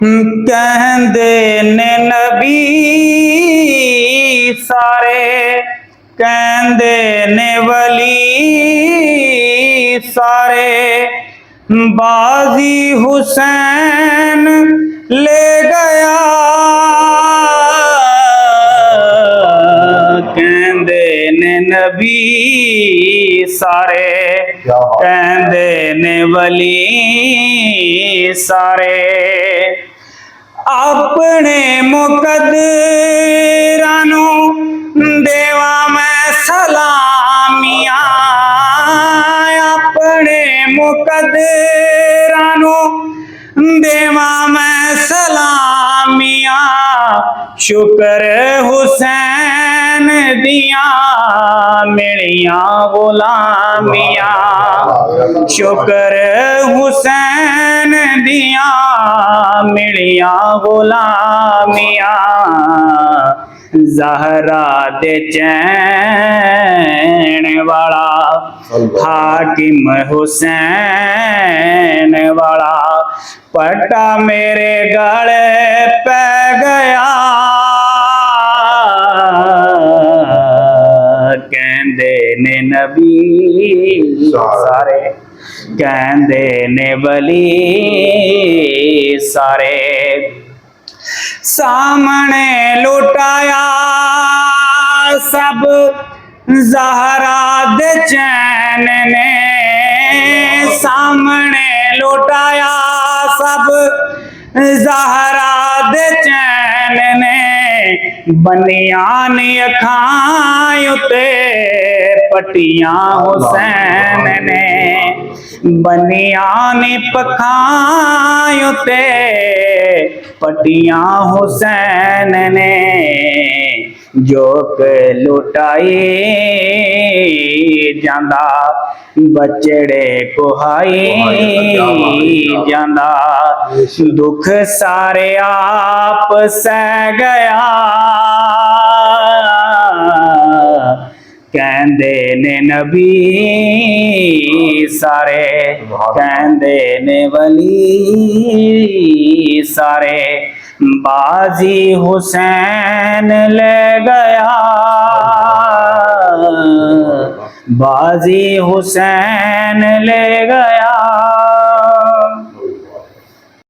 कहंदे ने नबी सारे, कहंदे ने वली सारे, बाजी हुसैन ले गया। कहंदे ने नबी सारे, कहंदे ने वली सारे, अपने मुकद्दरां नूं देवा मैं सलामियां, अपने मुकद्दरां नूं देवा मैं सलामियां, शुक्र हुसैन दियां मिलियां गुलामियां, शुक्र हुसैन दियां मिलियां गुलामियां, ज़हरा दे चैन वाला हाकिम हुसैन वाला, पट्टा मेरे गले पै गया। कहंदे ने नबी सारे, कहंदे ने वली सारे, सामने लुटाया सब ज़हरा दे चैन ने, सामने लुटाया सब ज़हरा दे चैन ने, बनियान अखां उते पट्टियां हुसैन ने, बनियान पखां उते पट्टियां हुसैन ने, जोक लुटाई जांदा बचड़े कुहाई जांदा, दुख सारे आप सह गया। कहंदे ने नबी सारे, कहंदे ने वली सारे, बाजी हुसैन ले गया, बाजी हुसैन ले गया।